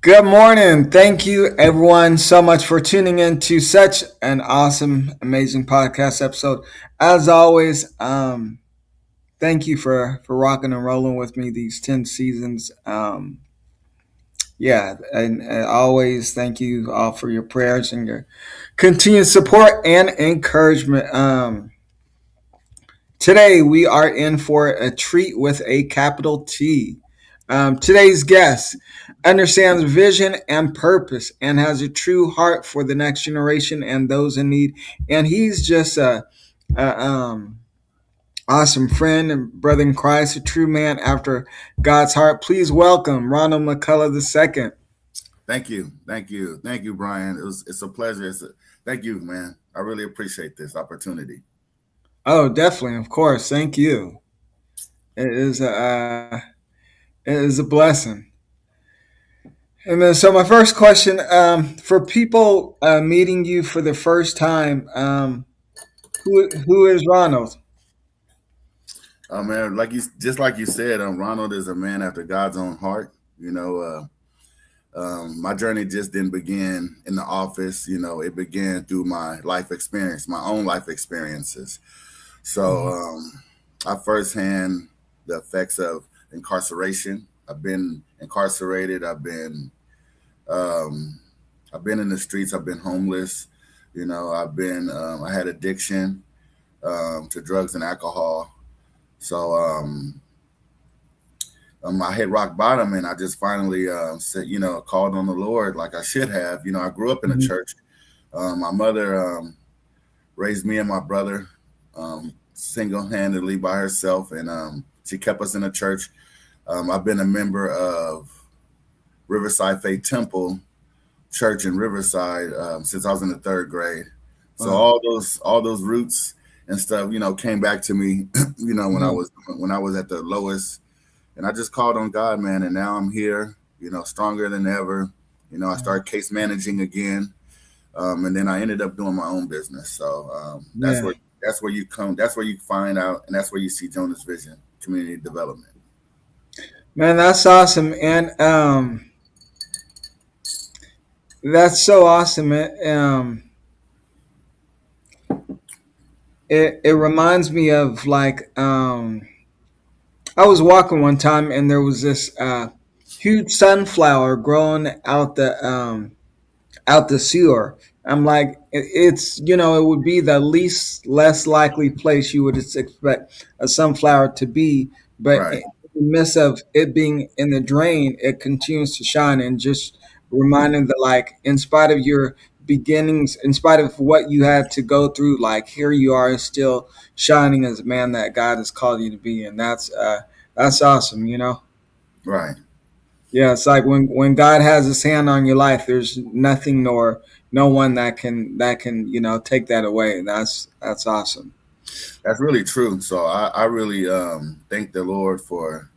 Good morning. Thank you, everyone, so much for tuning in to such an awesome, amazing podcast episode. As always, thank you for rocking and rolling with me these 10 seasons. Yeah, and always thank you all for your prayers and your continued support and encouragement. Today, we are in for a treat with a capital T. Today's guest understands vision and purpose and has a true heart for the next generation and those in need. And he's just a awesome friend and brother in Christ, a true man after God's heart. Please welcome Ronald McCullough II. Thank you, Brian. It's a pleasure. Thank you, man. I really appreciate this opportunity. Oh, definitely, of course. Thank you. It is it is a blessing. And then, so my first question, for people meeting you for the first time, who is Ronald? Man, like you said, Ronald is a man after God's own heart. My journey just didn't begin in the office. It began through my life experience, my own life experiences. So I firsthand the effects of incarceration. I've been incarcerated. Um, I've been in the streets. I've been homeless. I had addiction to drugs and alcohol. So I hit rock bottom, and I just finally said, called on the Lord like I should have. I grew up in a Mhm. church. My mother raised me and my brother single handedly by herself, and she kept us in a church. I've been a member of Riverside Faith Temple Church in Riverside since I was in the third grade. So Wow. all those roots and stuff, came back to me, when I Mhm. was at the lowest, and I just called on God, man, and now I'm here, stronger than ever. I started case managing again, and then I ended up doing my own business. So Yeah, that's where you come. That's where you find out, and that's where you see Jonah's vision, community development. man, that's awesome, and that's so awesome. It reminds me of like I was walking one time and there was this huge sunflower growing out the sewer. I'm like, it's it would be the least less likely place you would expect a sunflower to be, but in Right, the midst of it being in the drain, it continues to shine and just reminding that like in spite of your beginnings, in spite of what you had to go through, like here you are still shining as a man that God has called you to be, and that's awesome. right. Yeah, it's like when God has His hand on your life, there's nothing nor no one that can take that away. That's awesome. That's really true. So I really thank the Lord for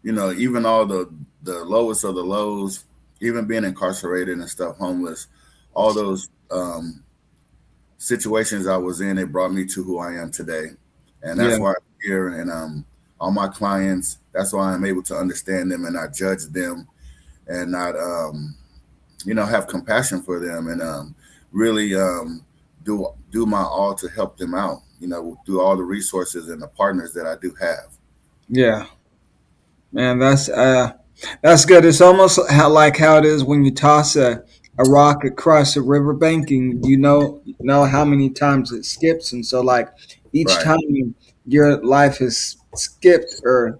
even all the lowest of the lows, even being incarcerated and stuff, homeless, all those situations I was in, it brought me to who I am today, and Yeah, that's why I'm here. And all my clients, that's why I'm able to understand them and not judge them, and not have compassion for them, and really do my all to help them out. Through all the resources and the partners that I do have. yeah, man, that's good. It's almost how it is when you toss a rock across a riverbank, and you know how many times it skips, and so like each Right. time your life is skipped or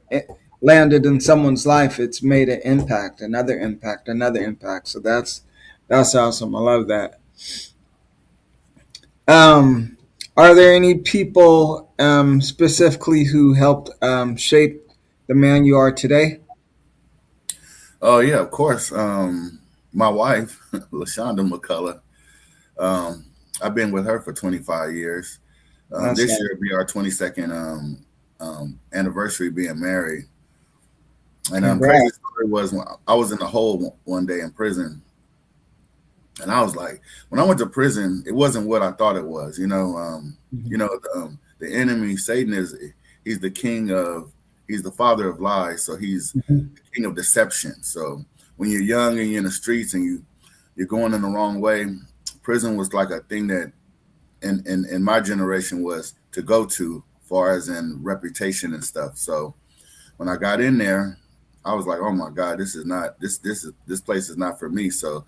landed in someone's life, it's made an impact, another impact, another impact. So that's awesome. I love that. Um, are there any people specifically who helped shape the man you are today? Oh yeah, of course. My wife, Lashonda McCullough. Um, I've been with her for 25 years. That's This year will be our 22nd anniversary being married. And crazy congrats. story was when I was in the hole one day in prison, and I was like, when I went to prison, it wasn't what I thought it was. Mhm. The enemy, Satan, he's the king of, he's the father of lies, so he's Mhm. the king of deception. So when you're young and you're in the streets and you're going in the wrong way, prison was like a thing that in my generation was to go to, far as in reputation and stuff. So when I got in there, I was like, oh my God, this is not this place is not for me. So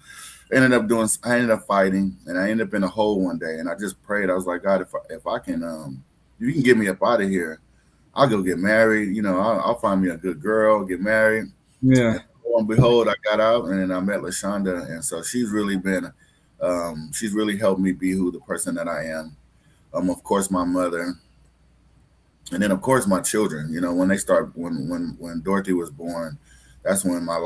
I ended up fighting, and I ended up in a hole one day, and I just prayed. I was like, God, if I can, you can get me up out of here. I'll go get married. I'll find me a good girl, get married. Yeah. And lo and behold, I got out, and then I met Lashonda, and so she's really helped me be who the person that I am. Of course, my mother, and then of course my children. When they start, when Dorothy was born, that's when I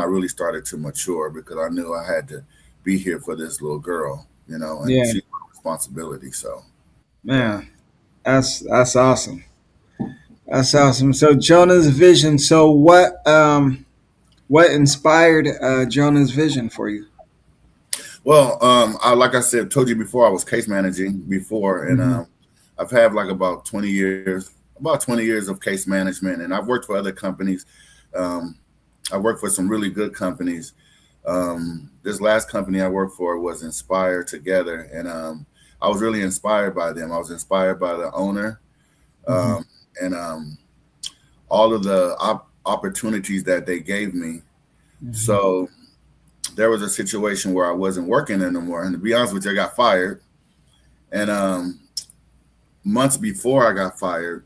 really started to mature, because I knew I had to be here for this little girl, and Yeah. she's my responsibility. So yeah. Man, that's awesome. That's awesome. So Jonah's vision. So what inspired Jonah's vision for you? Well, I like I said, told you before, I was case managing before, and Hmm. I've had like about 20 years of case management, and I've worked for other companies. Um, I worked for some really good companies. This last company I worked for was Inspire Together, and I was really inspired by them. I was inspired by the owner, Hmm. um, and all of the opportunities that they gave me. Hmm. So there was a situation where I wasn't working anymore, and to be honest with you, I got fired. And months before I got fired,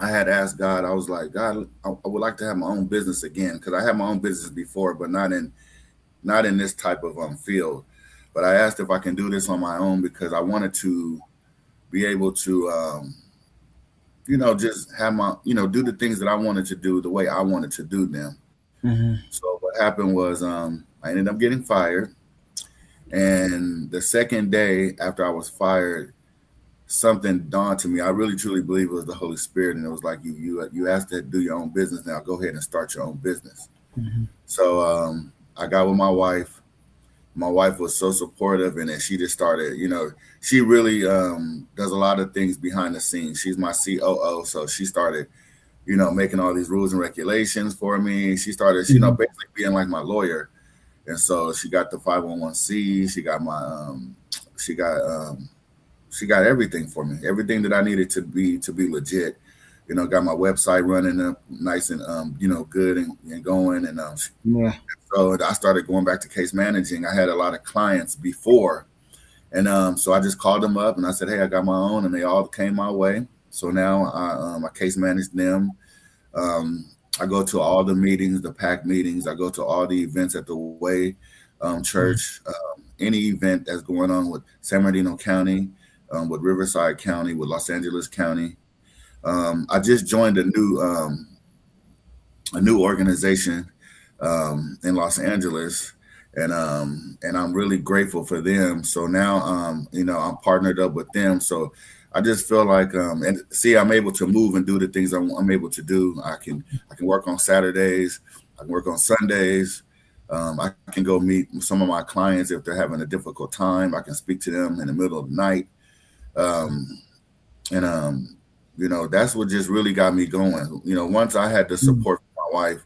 I had asked God. I was like, God, I would like to have my own business again, because I had my own business before, but not in this type of field. But I asked if I can do this on my own, because I wanted to be able to, just have do the things that I wanted to do the way I wanted to do them. Hmm. So what happened was, I ended up getting fired, and the second day after I was fired, something dawned to me. I really truly believe it was the Holy Spirit, and it was like, you asked to do your own business. Now go ahead and start your own business. Hmm. So I got with my wife. My wife was so supportive, and then she just started. She really does a lot of things behind the scenes. She's my COO, so she started, making all these rules and regulations for me. She started, Hmm. basically being like my lawyer. And so she got the 501c. She got she got everything for me, everything that I needed to be legit. Got my website running up nice and good and going. And Yeah. so I started going back to case managing. I had a lot of clients before, and so I just called them up and I said, hey, I got my own, and they all came my way. So now I case manage them. Um, I go to all the meetings, the PAC meetings. I go to all the events at the Way Church. Any event that's going on with San Bernardino County, with Riverside County, with Los Angeles County. I just joined a new organization in Los Angeles, and I'm really grateful for them. So now, I'm partnered up with them. So I just feel like, and see, I'm able to move and do the things I'm able to do. I can work on Saturdays. I can work on Sundays. I can go meet some of my clients if they're having a difficult time. I can speak to them in the middle of the night. Um, and that's what just really got me going. Once I had the Hmm. support from my wife,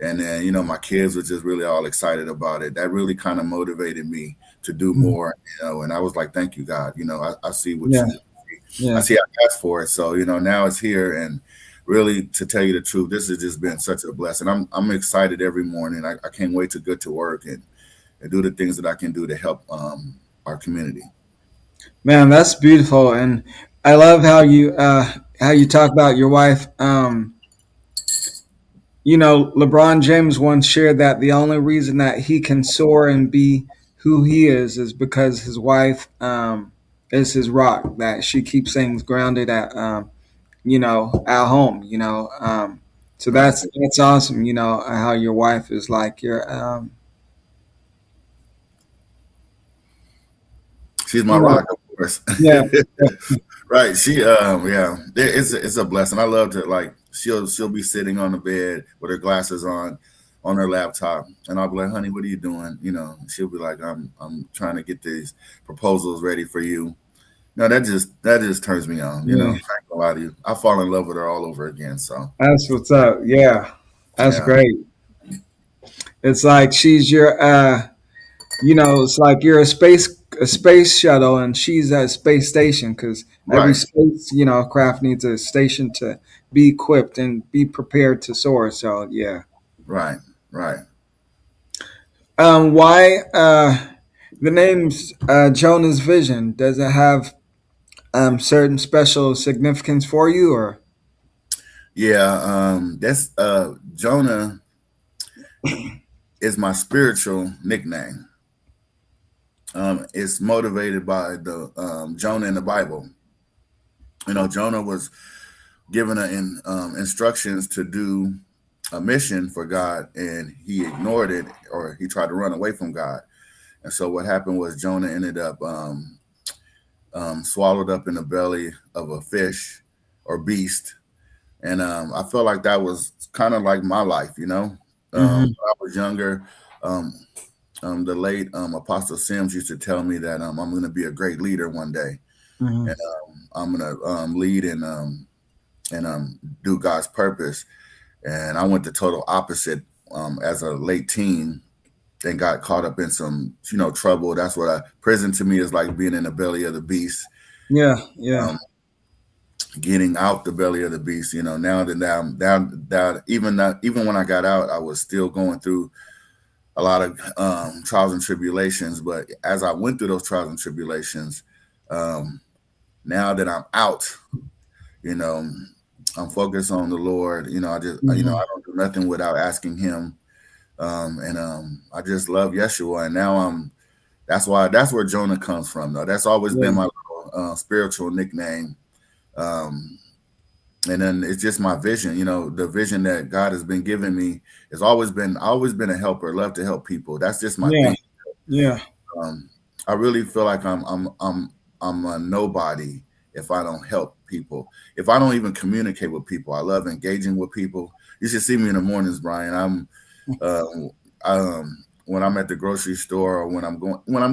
and then my kids were just really all excited about it. That really kind of motivated me to do more. And I was like, thank you, God. I see what Yeah. you I Yeah. see I asked for it. So now it's here. And really, to tell you the truth, this has just been such a blessing. I'm excited every morning. I can't wait to get to work and do the things that I can do to help our community. Man, that's beautiful, and I love how you talk about your wife. LeBron James once shared that the only reason that he can soar and be who he is because his wife is his rock. That she keeps things grounded at home. So Right. that's awesome. How your wife is like your She's my you know rock, of course. yeah. Right. Yeah. It's a blessing. I love to, like, she'll be sitting on the bed with her glasses on her laptop, and I'll be like, honey, what are you doing? She'll be like, I'm trying to get these proposals ready for you. No, that just turns me on. I Yeah, ain't gonna lie to you. I fall in love with her all over again. So that's what's up. Yeah, that's yeah. great. It's like she's your it's like you're a space shuttle and she's a space station because every Right, space craft needs a station to be equipped and be prepared to soar. So yeah. right, right. Why the name's Jonah's Vision? Does it have certain special significance for you, or? Yeah, that's Jonah is my spiritual nickname. It's motivated by the Jonah in the Bible. You know, Jonah was given instructions to do a mission for God, and he ignored it, or he tried to run away from God. And so what happened was Jonah ended up swallowed up in the belly of a fish or beast. And I felt like that was kind of like my life, you know. When Mm-hmm. I was younger, um, the late Apostle Sims used to tell me that I'm going to be a great leader one day, Mm-hmm. and I'm going to lead and do God's purpose. And I went the total opposite as a late teen and got caught up in some, trouble. That's what prison to me is like being in the belly of the beast, Yeah, yeah, um, getting out the belly of the beast. You know, now that I'm down, even when I got out, I was still going through a lot of trials and tribulations. But as I went through those trials and tribulations, um, now that I'm out, you know, I'm focused on the Lord. You know, mm-hmm. I don't do nothing without asking Him. And I just love Yeshua, and now that's where Jonah comes from. Though that's always been Yeah, my little, spiritual nickname. Um, and then it's just my vision. You know, the vision that God has been giving me has always been a helper. Love to help people. That's just my yeah, thing. yeah, Um, I really feel like I'm a nobody if I don't help people. If I don't even communicate with people, I love engaging with people. You should see me in the mornings, Brian. Um, when I'm at the grocery store or when I'm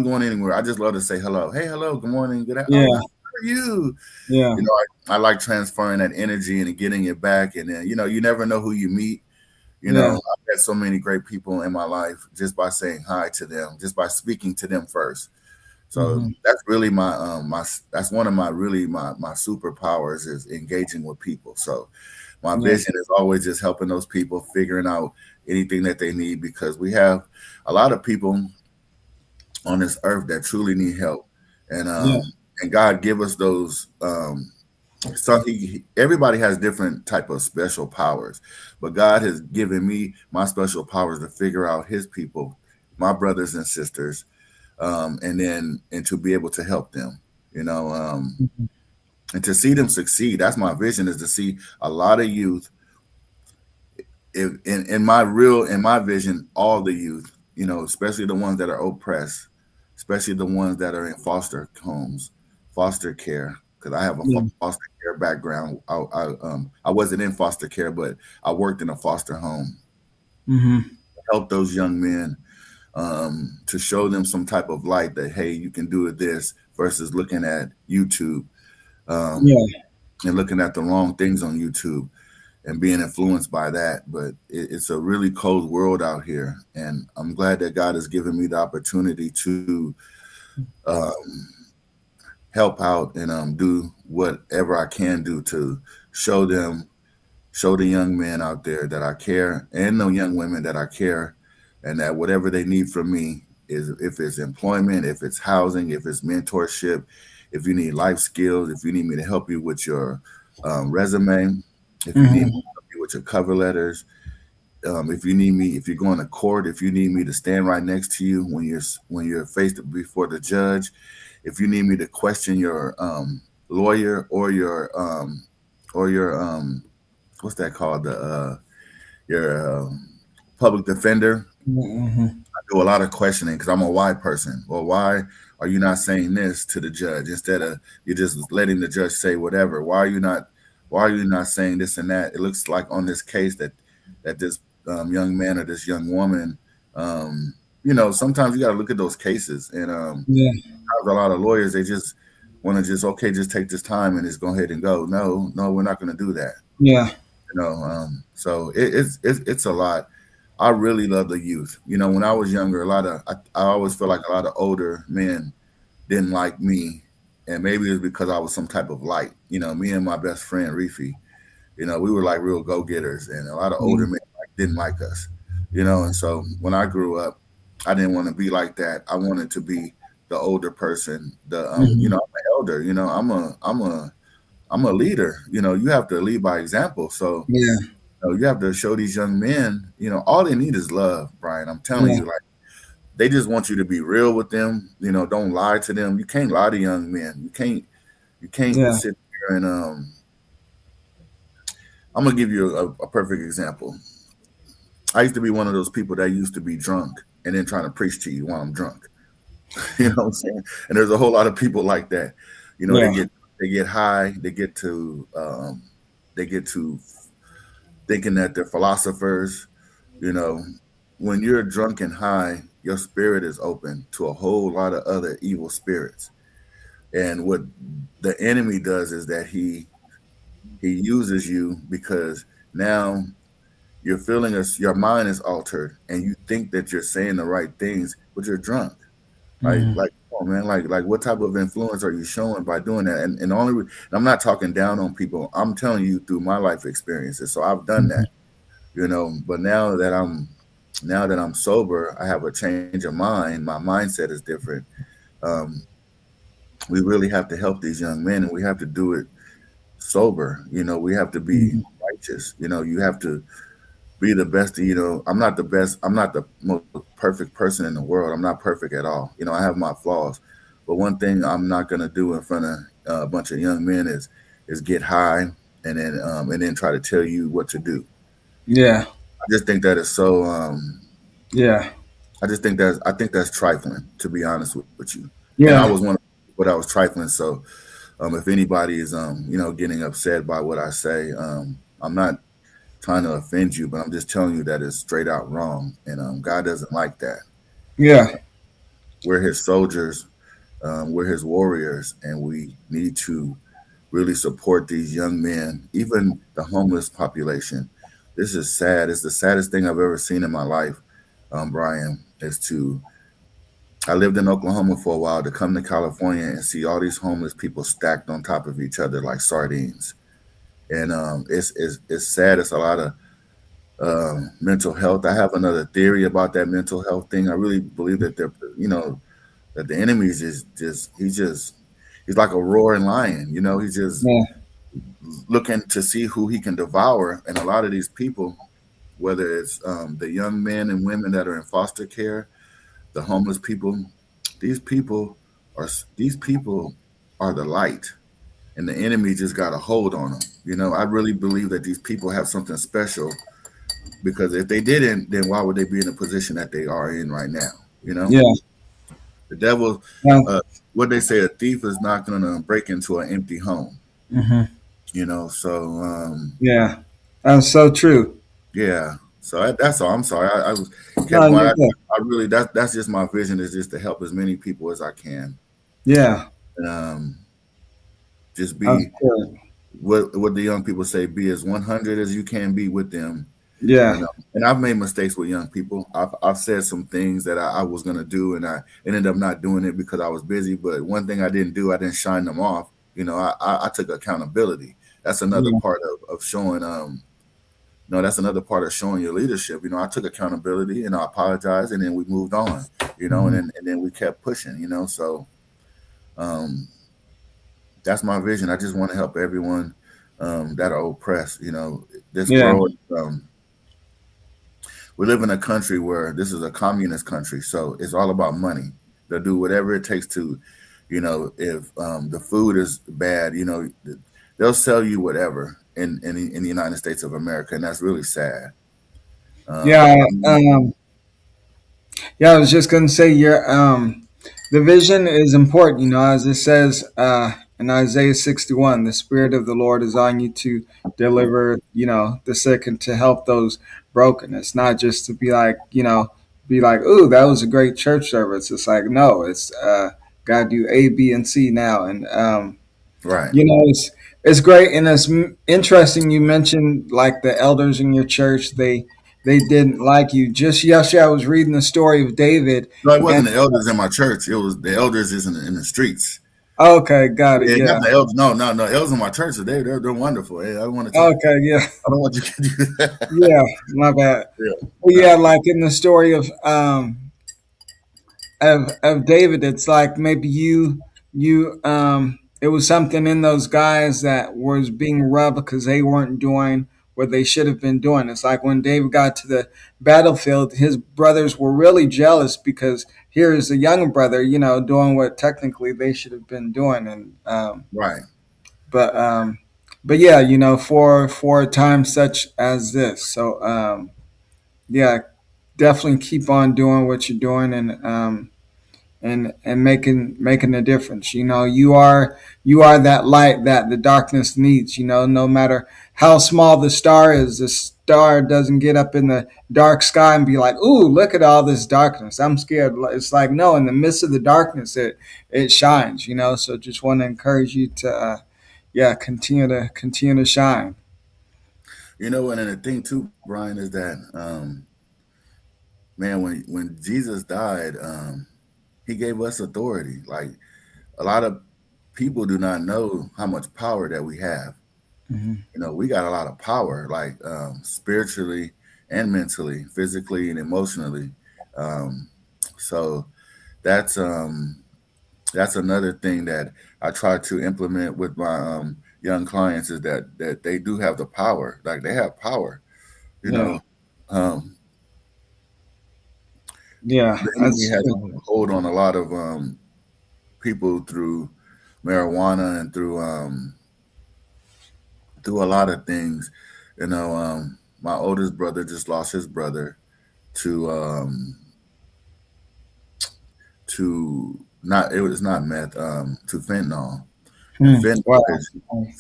going anywhere, I just love to say hello. Hey, hello, good morning, oh, yeah, how are you? yeah, You know, I like transferring that energy and getting it back. And then, you never know who you meet. You know, yeah. I've had so many great people in my life just by saying hi to them, just by speaking to them first. So Mm-hmm. that's really that's one of my superpowers is engaging with people. So my Yeah, vision is always just helping those people figuring out anything that they need because we have a lot of people on this earth that truly need help, and yeah, God give us those. So everybody has different type of special powers, but God has given me my special powers to figure out His people, my brothers and sisters, and to be able to help them. You know, mm-hmm. and to see them succeed. That's my vision is to see a lot of youth in my vision, all the youth, especially the ones that are oppressed, especially the ones that are in foster homes, foster care, because I have a Yeah, foster care background. I wasn't in foster care, but I worked in a foster home. mm-hmm. Help those young men to show them some type of light that hey, you can do it this versus looking at YouTube um, Yeah, and looking at the wrong things on YouTube and being influenced by that. But it's a really cold world out here, and I'm glad that God has given me the opportunity to um, help out and do whatever I can do to show them, show the young men out there that I care, and the young women that I care, and that whatever they need from me is if it's employment, if it's housing, if it's mentorship, if you need life skills, if you need me to help you with your resume, if you need me mm-hmm. to help you with your cover letters, if you need me, if you're going to court, if you need me to stand right next to you when you're faced before the judge, if you need me to question your lawyer or your what's that called your public defender. Mm-hmm. I do a lot of questioning because I'm a why person. Well, why are you not saying this to the judge instead of you just letting the judge say whatever? Why are you not saying this and that? It looks like on this case that this young man or this young woman, sometimes you got to look at those cases, and Yeah, a lot of lawyers they just want to just okay, just take this time and just go ahead and go. No, no, we're not going to do that. yeah, So it's a lot. I really love the youth. You know, when I was younger, I always feel like a lot of older men didn't like me, and maybe it's because I was some type of light. You know, me and my best friend Reefy, you know, we were like real go getters, and a lot of older Yeah. men didn't like us. You know, and so when I grew up, I didn't want to be like that. I wanted to be the older person. You know, Hmm. I'm an elder. You know, I'm a leader. You know, you have to lead by example. So Yeah. you have to show these young men. You know, all they need is love, Brian. I'm telling Yeah. you, like they just want you to be real with them. You know, don't lie to them. You can't lie to young men. You can't Yeah. sit there and I'm gonna give you a perfect example. I used to be one of those people that used to be drunk and then trying to preach to you while I'm drunk. You know what I'm saying? And there's a whole lot of people like that. You know, Yeah. they get high, they get to thinking that they're philosophers. You know, when you're drunk and high, your spirit is open to a whole lot of other evil spirits. And what the enemy does is that he uses you because now you're feeling us, your mind is altered, and you think that you're saying the right things, but you're drunk. Hmm. Come on, man, what type of influence are you showing by doing that? And and I'm not talking down on people. I'm telling you through my life experiences. So I've done that, you know. But now that I'm sober, I have a change of mind. My mindset is different. Um, we really have to help these young men, and we have to do it sober. You know, we have to be Hmm. righteous. You know, you have to be the best. You know, I'm not the best. I'm not the most perfect person in the world. I'm not perfect at all. You know, I have my flaws. But one thing I'm not gonna do in front of a bunch of young men is get high and then try to tell you what to do. Yeah. I just think that is so. Yeah. I think that's trifling, to be honest with you. And I was Yeah. one of but I was trifling. So if anybody is getting upset by what I say, I'm not trying to offend you, but I'm just telling you that it's straight out wrong, and God doesn't like that. Yeah. We're His soldiers, we're His warriors, and we need to really support these young men, even the homeless population. This is sad. It's the saddest thing I've ever seen in my life, Brian. Is to I lived in Oklahoma for a while to come to California and see all these homeless people stacked on top of each other like sardines. And it's sad. It's a lot of mental health. I have another theory about that mental health thing. I really believe that that the enemy is he's like a roaring lion. You know, he's just Yeah. looking to see who he can devour. And a lot of these people, whether it's the young men and women that are in foster care, the homeless people, these people are these people are the light, and the enemy just got a hold on them. You know, I really believe that these people have something special because if they didn't, then why would they be in the position that they are in right now? You know, Yeah. the devil, Yeah. uh, what they say, a thief is not going to break into an empty home. Hmm. You know, so Yeah. That's so true. yeah. So that's all. I'm sorry. I was kept No, going. you're good. I really that's just my vision is just to help as many people as I can. Yeah. Um, just That's be good. what the young people say, be as 100 as you can be with them. Yeah. And I've made mistakes with young people. I've said some things that I was gonna do, and I ended up not doing it because I was busy. But one thing I didn't do, I didn't shine them off. You know, I took accountability. That's another Yeah. part of showing. No, that's another part of showing your leadership. You know, I took accountability and I apologized, and then we moved on. You know, Hmm. and then we kept pushing. You know, so um, that's my vision. I just want to help everyone that are oppressed. You know, this Yeah. world. We live in a country where this is a communist country, so it's all about money. They'll do whatever it takes to, if the food is bad, they'll sell you whatever in the United States of America, and that's really sad. Yeah. Um, Yeah. I was just gonna say your the vision is important. You know, as it says in Isaiah 61, the Spirit of the Lord is on you to deliver, the sick and to help those broken. It's not just to be like, be like, ooh, that was a great church service. It's like, no, it's gotta do A, B, and C now. And right. it's great and it's interesting. You mentioned like the elders in your church. They they didn't like you. Just yesterday, I was reading the story of David, No, it and wasn't the elders in my church. It was the elders is in the streets. okay, got it. Yeah, Yeah. not the elders. No, no, no. Elders in my church. They're wonderful. Hey, I don't want to talk. Okay. Yeah. I don't want you to do that. Yeah. My bad. Yeah. But yeah, No. like in the story of David, it's like maybe you it was something in those guys that was being rubbed because they weren't doing what they should have been doing. It's like when David got to the battlefield, his brothers were really jealous because here is a younger brother, doing what technically they should have been doing, and Right. but um, but yeah, for a time such as this, so yeah, definitely keep on doing what you're doing, and making a difference. You are that light that the darkness needs. No matter how small the star is, the star doesn't get up in the dark sky and be like, "Ooh, look at all this darkness. I'm scared." It's like, no, in the midst of the darkness, it shines. So just want to encourage you to, yeah, continue to shine. And the thing too, Brian, is that man, when Jesus died, he gave us authority. Like a lot of people do not know how much power that we have. Hmm. We got a lot of power, like spiritually and mentally, physically and emotionally. Um, so that's that's another thing that I try to implement with my young clients is that they do have the power. Like they have power. You Yeah, know, um, yeah, the enemy that's has a hold on a lot of people through marijuana and through a lot of things. My oldest brother just lost his brother to not it was not meth to fentanyl, and wow.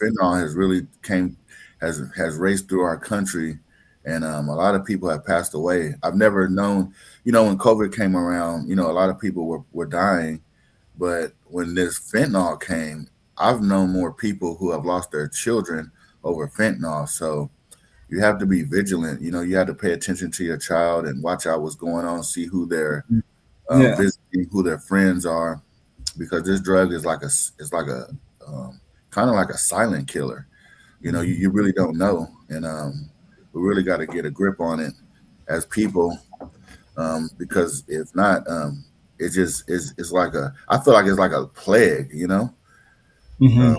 fentanyl has really came has raced through our country, and a lot of people have passed away. I've never known, when COVID came around, a lot of people were dying, but when this fentanyl came, I've known more people who have lost their children over fentanyl. So you have to be vigilant. You have to pay attention to your child and watch out what's going on, see who they're Yeah. visiting, who their friends are, because this drug is like a kind of like a silent killer. You really don't know, and we really got to get a grip on it as people, because if not, it just is. It's like I feel like it's like a plague. Uh, Hmm.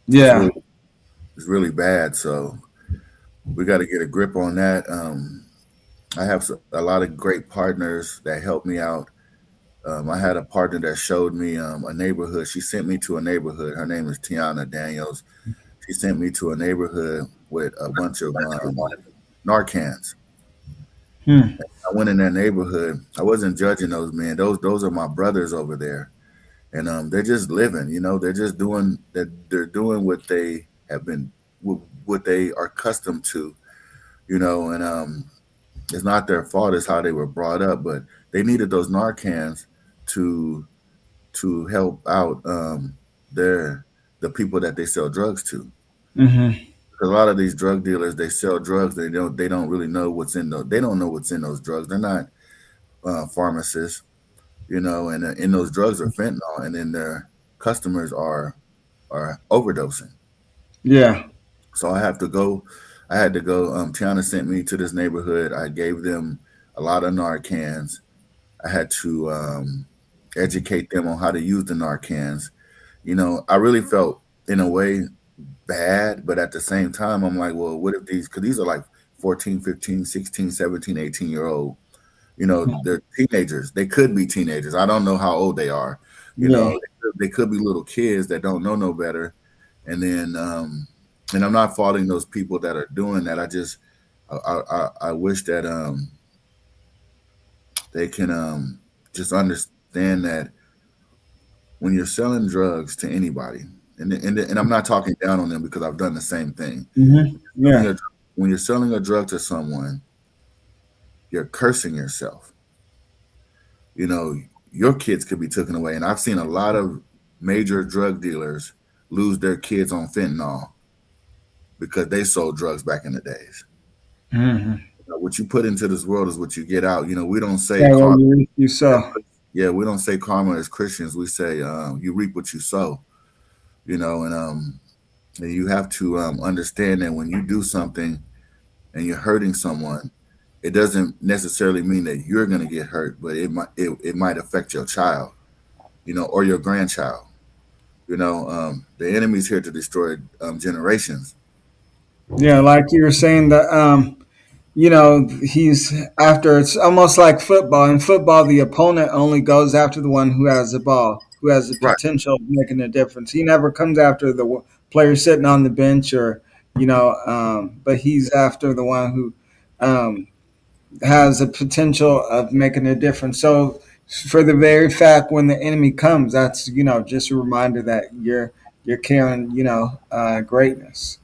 it's Yeah. really it's really bad. So we got to get a grip on that. I have a lot of great partners that help me out. I had a partner that showed me a neighborhood. She sent me to a neighborhood. Her name is Tiana Daniels. She sent me to a neighborhood with a bunch of Narcans. Hmm. I went in that neighborhood. I wasn't judging those men. Those are my brothers over there, and they're just living. They're just doing that. They're doing what they have been, what they are accustomed to. And it's not their fault. It's how they were brought up, but they needed those Narcans to to help out the people that they sell drugs to. Hmm. Because a lot of these drug dealers, they sell drugs. They don't really know what's in those. They don't know what's in those drugs. They're not pharmacists, and in those drugs are fentanyl, and then their customers are overdosing. Yeah. So I have to go. I had to go. Tiana sent me to this neighborhood. I gave them a lot of Narcans. I had to educate them on how to use the Narcans. I really felt in a way bad, but at the same time, I'm like, well, what if because these are like 14, 15, 16, 17, 18-year old, they're teenagers. They could be teenagers. I don't know how old they are. Yeah. They could be little kids that don't know no better. And then, and I'm not faulting those people that are doing that. I wish that they can just understand that when you're selling drugs to anybody, and I'm not talking down on them because I've done the same thing. Selling Yeah. a- When you're selling a drug to someone, you're cursing yourself. You know, your kids could be taken away, and I've seen a lot of major drug dealers lose their kids on fentanyl because they sold drugs back in the days. Mm-hmm. What you put into this world is what you get out. We don't say Yeah, well, karma. you reap, you sow. Yeah, we don't say karma as Christians. We say you reap what you sow. And you have to understand that when you do something and you're hurting someone, it doesn't necessarily mean that you're going to get hurt, but it might affect your child, or your grandchild. The enemy's here to destroy generations. Yeah, like you were saying that he's after, it's almost like football. In football, the opponent only goes after the one who has the ball, who has the Right, potential of making a difference. He never comes after the player sitting on the bench, or but he's after the one who um, has the potential of making a difference. So for the very fact when the enemy comes, that's just a reminder that you're carrying greatness.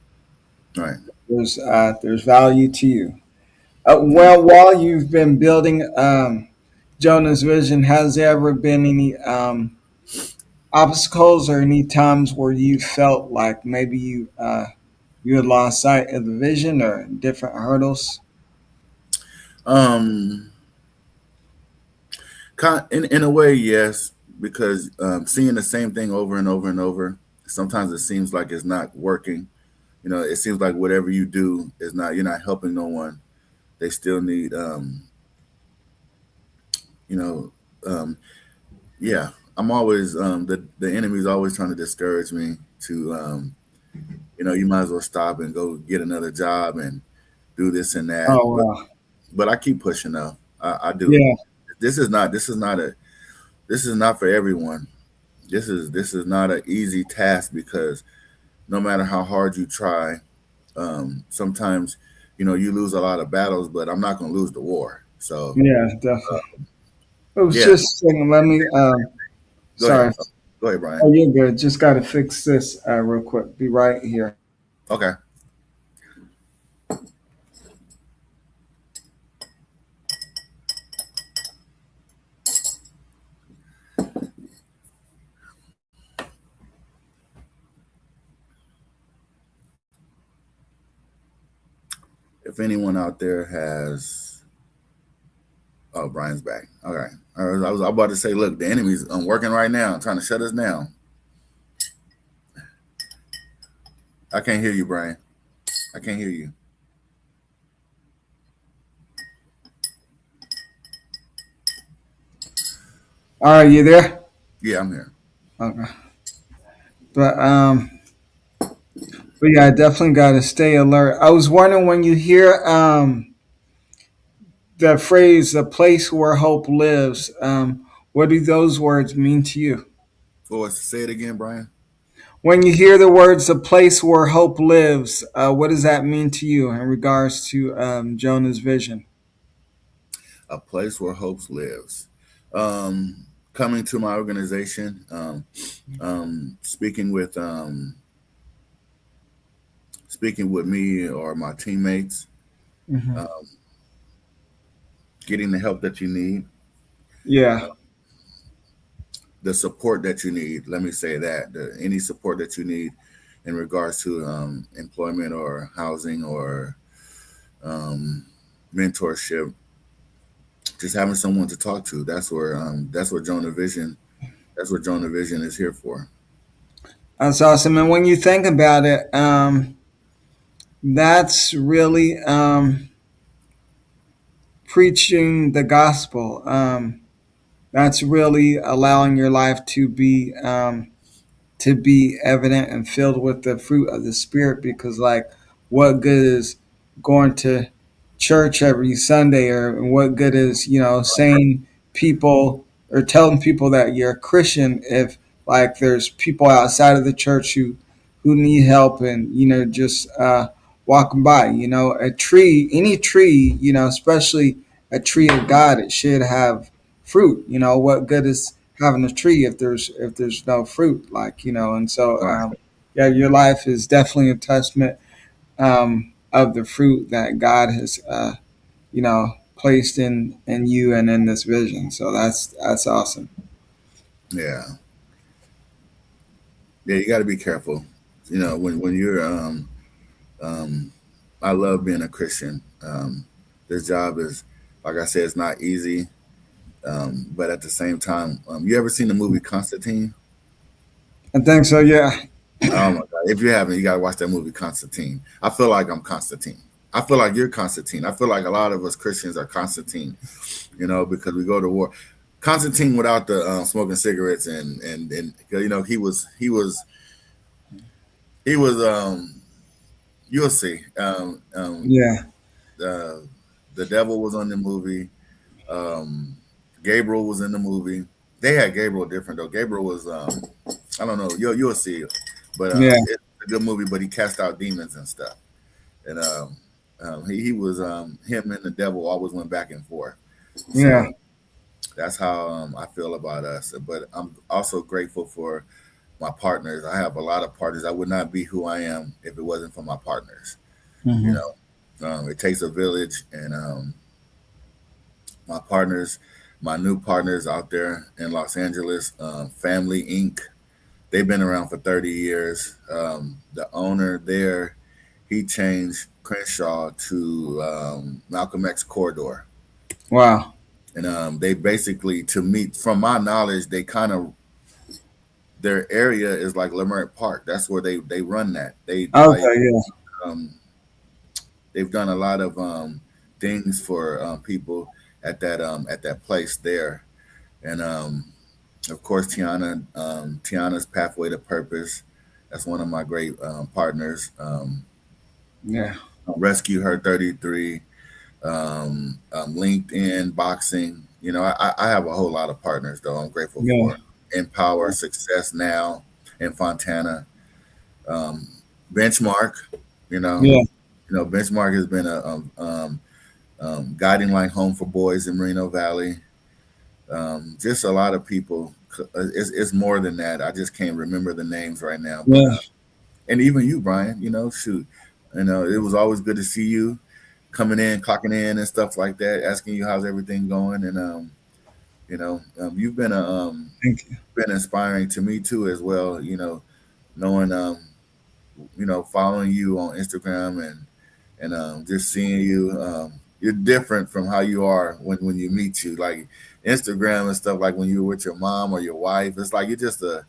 right. There's value to you. Yeah. Well, while you've been building Jonah's vision, has there ever been any obstacles or any times where you felt like maybe you had lost sight of the vision or different hurdles? Um, in a way, yes, because seeing the same thing over and over and over, sometimes it seems like it's not working. It seems like whatever you do is not you're not helping no one. They still need, you know, um, yeah. I'm always the enemy's always trying to discourage me to, you might as well stop and go get another job and do this and that. Oh But wow, I keep pushing though. I do. yeah. This is not for everyone. This is not an easy task because no matter how hard you try, sometimes you lose a lot of battles, but I'm not going to lose the war. So Yeah, definitely. It was yeah, just a second. Let me. go ahead. Sorry. Go ahead, Brian. Oh, you're good. Just got to fix this real quick. Be right here. Okay. If anyone out there has, oh, Brian's back. All right. I was about to say, look, the enemy's working right now, trying to shut us down. I can't hear you, Brian. I can't hear you. All right, you there? Yeah, I'm here. Okay. But yeah, I definitely got to stay alert. I was wondering when you hear the phrase "the place where hope lives," what do those words mean to you? Oh, say it again, Brian. When you hear the words "the place where hope lives," what does that mean to you in regards to Jonah's vision? A place where hope lives. Coming to my organization, speaking with me or my teammates, Hmm. um, getting the help that you need, Yeah. the support that you need. Let me say that any support that you need in regards to employment or housing or um, mentorship, just having someone to talk to. That's where Jonah Vision. That's what Jonah Vision is here for. That's awesome. And when you think about it, that's really preaching the gospel. That's really allowing your life to be evident and filled with the fruit of the spirit. Because, like, what good is going to church every Sunday, or what good is saying people or telling people that you're a Christian if, like, there's people outside of the church who need help, and just walking by. A tree, any tree, especially a tree of God, it should have fruit. What good is having a tree if there's no fruit, like, and so Right. yeah, your life is definitely a testament of the fruit that God has placed in you and in this vision. So that's awesome. Yeah. Yeah. You got to be careful. When you're um, I love being a Christian. This job is, like I said, it's not easy. But at the same time, you ever seen the movie Constantine? I think so. Yeah. Oh my God! If you haven't, you gotta watch that movie Constantine. I feel like I'm Constantine. I feel like you're Constantine. I feel like a lot of us Christians are Constantine. Because we go to war. Constantine without the smoking cigarettes and he was you'll see. Yeah. Uh, the devil was on the movie. Um, Gabriel was in the movie. They had Gabriel different though. Gabriel was I don't know. You'll see it, but Yeah. it's a good movie. But he cast out demons and stuff, and he was him and the devil always went back and forth. Yeah. So that's how I feel about us. But I'm also grateful for my partners. I have a lot of partners. I would not be who I am if it wasn't for my partners. You Hmm. know, it takes a village, and my partners, my new partners out there in Los Angeles, Family Inc. They've been around for 30 years. The owner there, he changed Crenshaw to Malcolm X Corridor. Wow. And they basically, to me, from my knowledge, they kind of their area is like Leimert Park. That's where they run that. They like Okay. Yeah. um, they've done a lot of things for people at that place there. And of course, Tiana's Pathway to Purpose. That's one of my great partners. Yeah. Rescue Her 33, LinkedIn, boxing. I have a whole lot of partners though. I'm grateful Yeah. for Empower Success Now in Fontana. Um, Benchmark, you know, Yeah. Benchmark has been a guiding light home for boys in Merino Valley. Just a lot of people. It's more than that. I just can't remember the names right now. But Yeah. and even you, Brian. Shoot, it was always good to see you coming in, clocking in, and stuff like that. Asking you how's everything going, and you've Thank you. been inspiring to me too as well. Knowing following you on Instagram and just seeing you. You're different from how you are when you meet you. Like Instagram and stuff, like when you're with your mom or your wife, it's like you're just a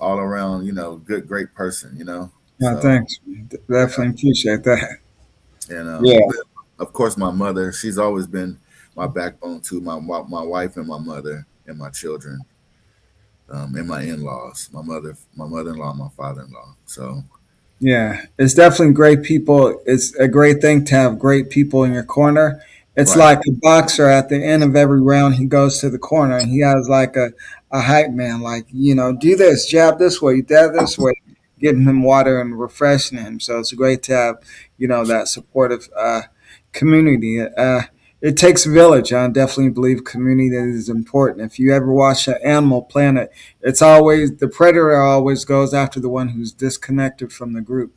all around, good, great person, Yeah. So Thanks. Definitely appreciate that. and Yeah. of course my mother, she's always been my backbone too. My wife and my mother and my children, and my in-laws, my mother-in-law, my father-in-law. So Yeah, it's definitely great people. It's a great thing to have great people in your corner. It's right, like a boxer at the end of every round, he goes to the corner and he has like a hype man, like, do this, jab this way, jab this way, giving him water and refreshing him. So it's great to have, that supportive community. It takes a village. I definitely believe community is important. If you ever watch Animal Planet, it's always the predator always goes after the one who's disconnected from the group.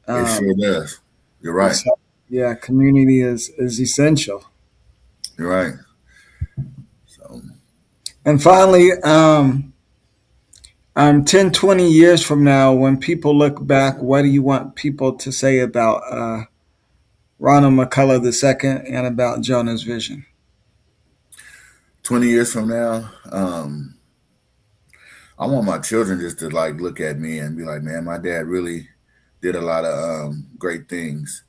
it Um, sure does. You're right. so, yeah, community is essential. You're right. So And finally, 10, 20 years from now, when people look back, what do you want people to say about Ronald McCullough II and about Jonah's vision? 20 years from now, I want my children just to like look at me and be like, man, my dad really did a lot of great things,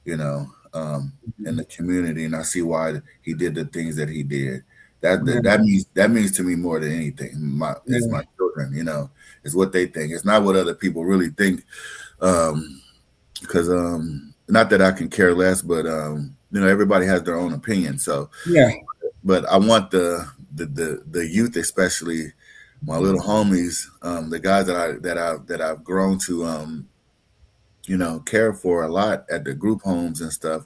you know, um, in the community, and I see why he did the things that he did. That Yeah, that, that means to me more than anything. It's yeah, my children, it's what they think. It's not what other people really think. Because not that I can care less, but everybody has their own opinion. So, yeah, but I want the youth, especially my little homies, the guys that I've grown to care for a lot at the group homes and stuff.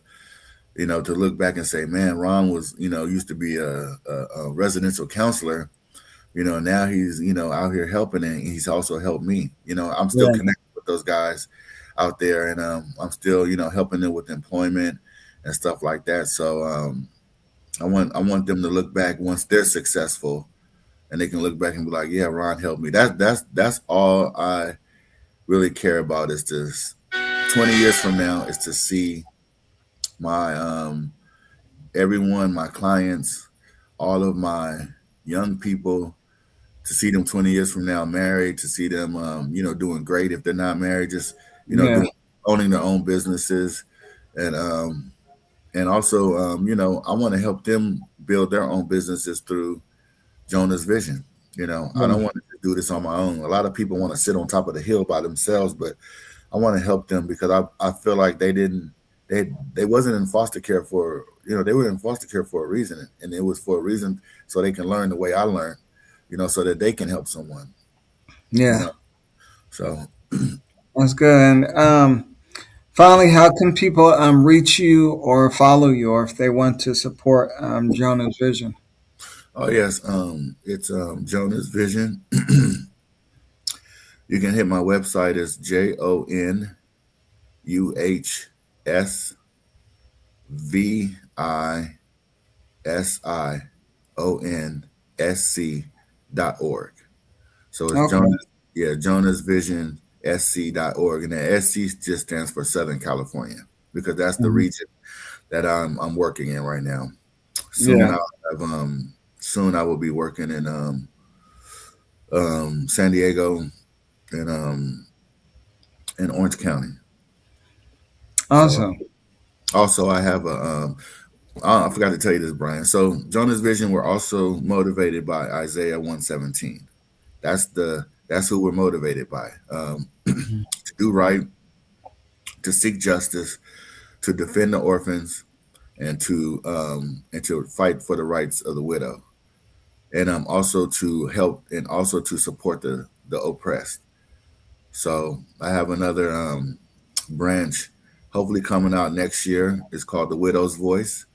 To look back and say, man, Ron was used to be a residential counselor. Now he's out here helping, and he's also helped me. I'm still yeah, connected with those guys out there, and I'm still helping them with employment and stuff like that. So I want them to look back once they're successful, and they can look back and be like, yeah, Ron helped me. That's all I really care about is to 20 years from now is to see my everyone, my clients, all of my young people, to see them 20 years from now married, to see them doing great if they're not married, just Yeah. doing owning their own businesses, and also I want to help them build their own businesses through Jonah's vision. I Yeah. don't want to do this on my own. A lot of people want to sit on top of the hill by themselves, but I want to help them because I feel like they wasn't in foster care for they were in foster care for a reason, and it was for a reason so they can learn the way I learned, so that they can help someone, you Yeah. know. So That's good. And finally, how can people reach you or follow you, or if they want to support Jonah's vision? oh yes, it's Jonah's Vision. You can hit my website. It's JONASVISIONSC.org. So it's Okay. Jonas, yeah, JonasVisionSC.org, and the SC just stands for Southern California because that's the Mhm. region that I'm working in right now. Soon Yeah. I'll have soon I will be working in San Diego and in Orange County. So Awesome. also I have a I forgot to tell you this, Brian. So Jonah's Vision, we're also motivated by Isaiah 117. That's who we're motivated by. Mhm. To do right, to seek justice, to defend the orphans, and to fight for the rights of the widow, and also to help and also to support the oppressed. So I have another branch, hopefully coming out next year. It's called the Widow's Voice.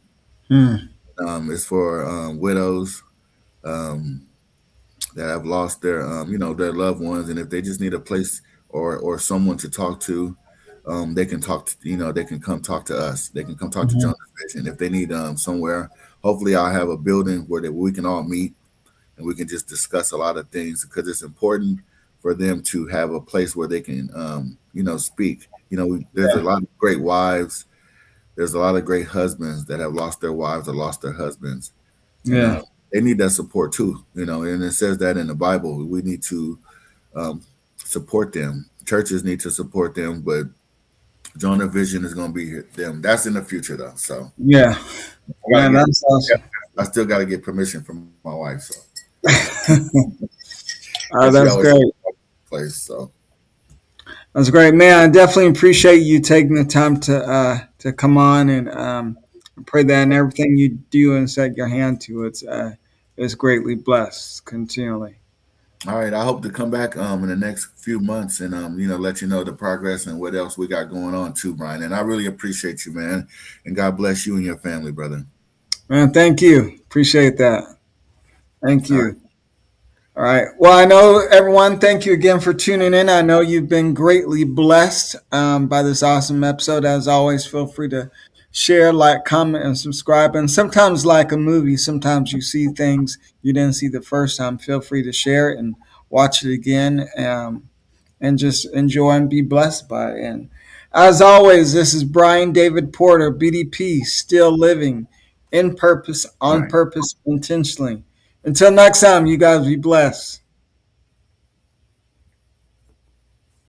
Hmm. It's for widows that have lost their their loved ones, and if they just need a place or someone to talk to, they can talk to, they can come talk to us. They can come talk to Mhm. Jonathan Vision if they need somewhere. Hopefully I'll have a building where we can all meet and we can just discuss a lot of things because it's important for them to have a place where they can speak. There's a Yeah. lot of great wives, there's a lot of great husbands that have lost their wives or lost their husbands, and Yeah. they need that support too. And it says that in the Bible. We need to um, support them. Churches need to support them, but Jonah Vision is going to be them. That's in the future though. So Yeah. I got to Man, get. that's awesome. I still got to get permission from my wife. So Oh, because she that's always great. plays. So That's great, man. I definitely appreciate you taking the time to come on and I pray that in everything you do and set your hand to, it's greatly blessed continually. all right, I hope to come back in the next few months and let you know the progress and what else we got going on too, Brian. And I really appreciate you, man. And God bless you and your family, brother. Man, thank you. Appreciate that. Thank All right, you. All right. Well, I know everyone, thank you again for tuning in. I know you've been greatly blessed by this awesome episode. As always, feel free to share, like, comment, and subscribe. And sometimes, like a movie, sometimes you see things you didn't see the first time. Feel free to share it and watch it again and just enjoy and be blessed by it. And as always, this is Brian David Porter, BDP, still living in purpose, all on right. purpose, intentionally. Until next time, you guys be blessed.